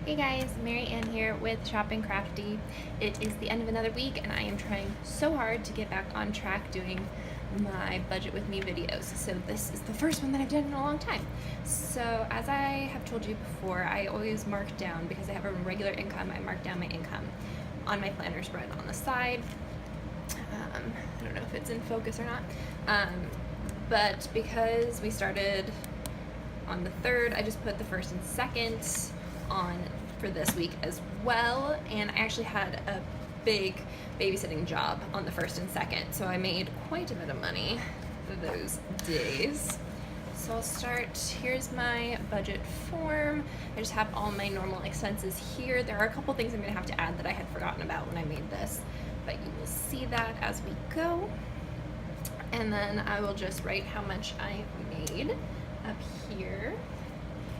Hey guys, Mary Ann here with Shopping Crafty. It is the end of another week and I am trying so hard to get back on track doing my budget with me videos. So this is the first one that I've done in a long time. So as I have told you before, I always mark down, because I have a regular income, I mark down my income on my planner spread on the side. I don't know if it's in focus or not. But because we started on the 3rd, I just put the 1st and 2nd on for this week as well, and I actually had a big babysitting job on the 1st and 2nd, so I made quite a bit of money those days. So I'll start. Here's my budget form. I just have all my normal expenses here. There are a couple things I'm gonna have to add that I had forgotten about when I made this, but you will see that as we go. And then I will just write how much I made up here.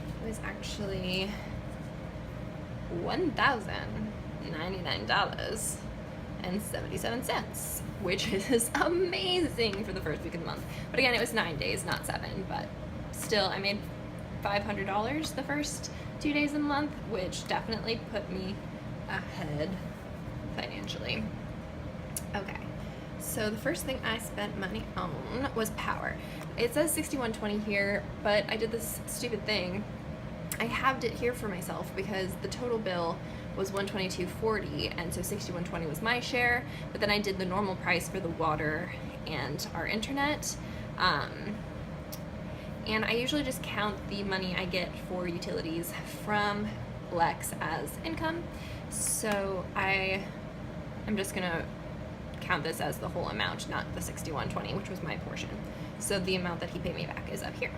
It was actually $1,099.77, which is amazing for the first week of the month. But again, it was 9 days, not 7, but still I made $500 the first 2 days of the month, which definitely put me ahead financially. Okay, so the first thing I spent money on was power. It says 6120 here, but I did this stupid thing. I halved it here for myself because the total bill was $122.40, and so $61.20 was my share, but then I did the normal price for the water and our internet. And I usually just count the money I get for utilities from Lex as income, so I am just gonna count this as the whole amount, not the $61.20, which was my portion. So the amount that he paid me back is up here.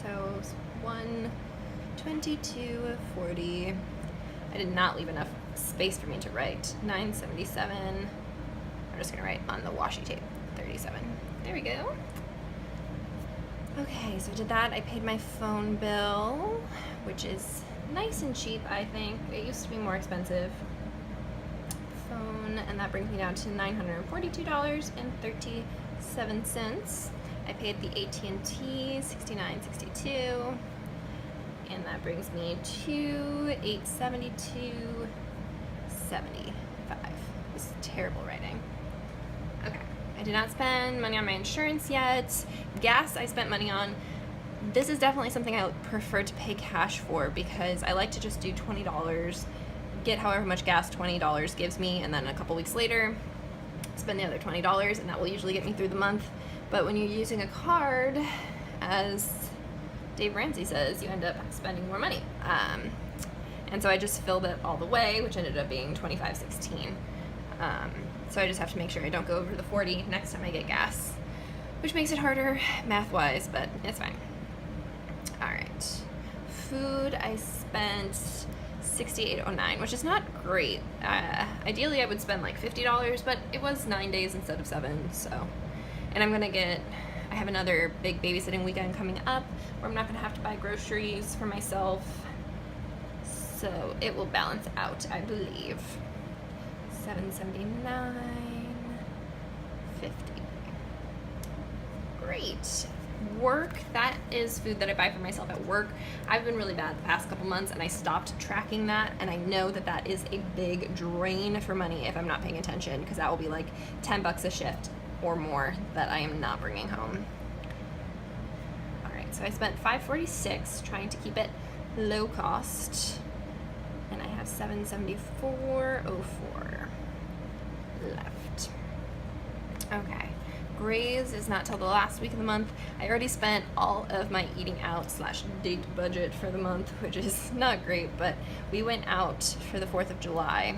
So $122.40. I did not leave enough space for me to write. $977. I'm just gonna write on the washi tape. 37. There we go. Okay, so I did that. I paid my phone bill, which is nice and cheap, I think. It used to be more expensive. Phone, and that brings me down to $942.37. I paid the AT&T $69.62, and that brings me to $872.75. This is terrible writing. Okay, I did not spend money on my insurance yet. Gas I spent money on. This is definitely something I prefer to pay cash for because I like to just do $20, get however much gas $20 gives me, and then a couple weeks later spend the other $20, and that will usually get me through the month. But when you're using a card, as Dave Ramsey says, you end up spending more money. And so I just filled it all the way, which ended up being $25.16. So I just have to make sure I don't go over the 40 next time I get gas, which makes it harder math-wise, but it's fine. All right, food I spent $68.09, which is not great. Ideally I would spend like $50, but it was 9 days instead of 7, so. And I have another big babysitting weekend coming up where I'm not gonna have to buy groceries for myself, so it will balance out, I believe. $779.50. Great. Work, that is food that I buy for myself at work. I've been really bad the past couple months and I stopped tracking that, and I know that that is a big drain for money if I'm not paying attention, because that will be like $10 a shift or more that I am not bringing home. All right, so I spent $546 trying to keep it low cost, and I have $774.04 left. Okay. Graze is not till the last week of the month. I already spent all of my eating out / date budget for the month, which is not great, but we went out for the 4th of July.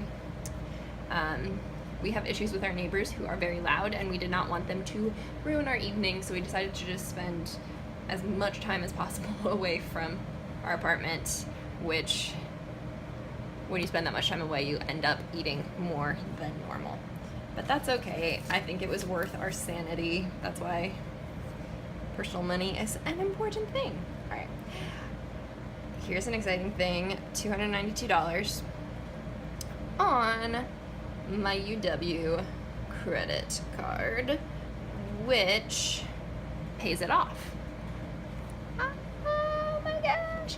We have issues with our neighbors who are very loud, and we did not want them to ruin our evening, so we decided to just spend as much time as possible away from our apartment, which when you spend that much time away, you end up eating more than normal. But that's okay. I think it was worth our sanity. That's why personal money is an important thing. All right. Here's an exciting thing. $292 on my UW credit card, which pays it off. Oh my gosh.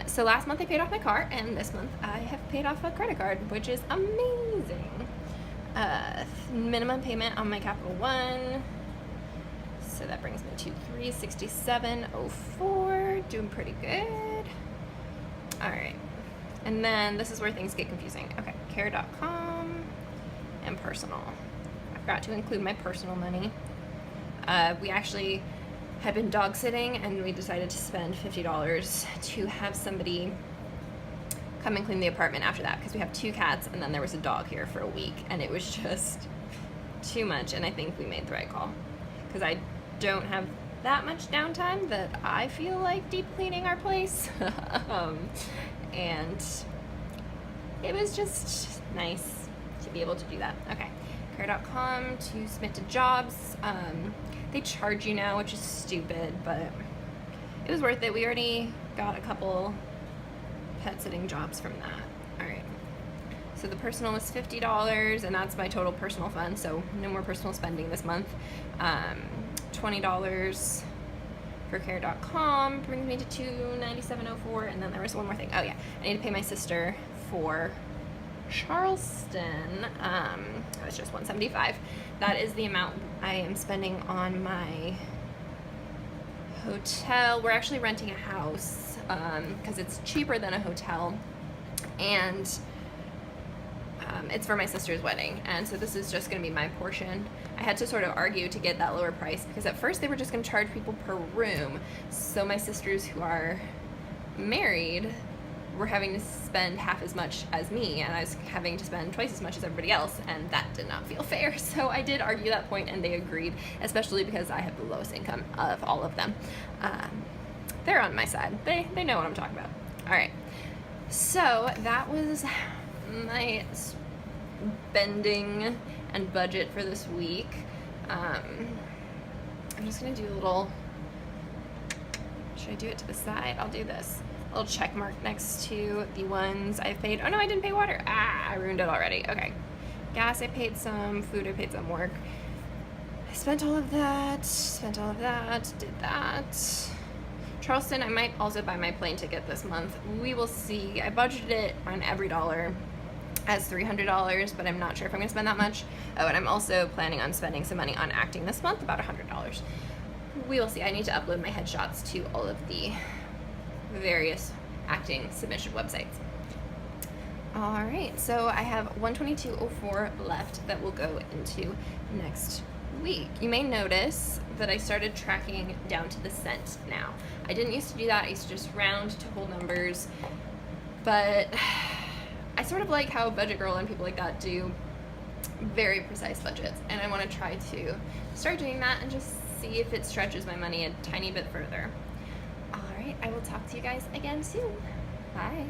So last month I paid off my car, and this month I have paid off a credit card, which is amazing. Minimum payment on my Capital One, so that brings me to $367.04. Doing pretty good. All right, and then this is where things get confusing. Okay, care.com and personal. I forgot to include my personal money. We actually had been dog sitting, and we decided to spend $50 to have somebody come and clean the apartment after that, because we have 2 cats, and then there was a dog here for a week, and it was just too much. And I think we made the right call, because I don't have that much downtime that I feel like deep cleaning our place. And it was just nice to be able to do that. Okay, care.com to submit to jobs. They charge you now, which is stupid, but it was worth it. We already got a couple pet sitting jobs from that. All right, so the personal was $50, and that's my total personal fund, so no more personal spending this month. $20 for care.com brings me to $297.04, and then there was one more thing. Oh yeah, I need to pay my sister for Charleston. It's just $175. That is the amount I am spending on my hotel. We're actually renting a house because it's cheaper than a hotel, and it's for my sister's wedding, and so this is just going to be my portion. I had to sort of argue to get that lower price, because at first they were just going to charge people per room, so my sisters who are married were having to spend half as much as me, and I was having to spend twice as much as everybody else, and that did not feel fair. So I did argue that point, and they agreed, especially because I have the lowest income of all of them. They're on my side. They know what I'm talking about. All right, so that was my spending and budget for this week. I'm just gonna do a little, should I do it to the side? I'll do this. A little check mark next to the ones I've paid. Oh no, I didn't pay water. I ruined it already. Okay. Gas, I paid some. Food, I paid some. Work, I spent all of that, did that. Charleston, I might also buy my plane ticket this month. We will see. I budgeted it on every dollar as $300, but I'm not sure if I'm gonna spend that much. Oh, and I'm also planning on spending some money on acting this month, about $100. We will see. I need to upload my headshots to all of the various acting submission websites. All right, so I have $122.04 left that will go into next week. You may notice that I started tracking down to the cent now. I didn't used to do that. I used to just round to whole numbers, but I sort of like how Budget Girl and people like that do very precise budgets, and I want to try to start doing that and just see if it stretches my money a tiny bit further. All right, I will talk to you guys again soon. Bye.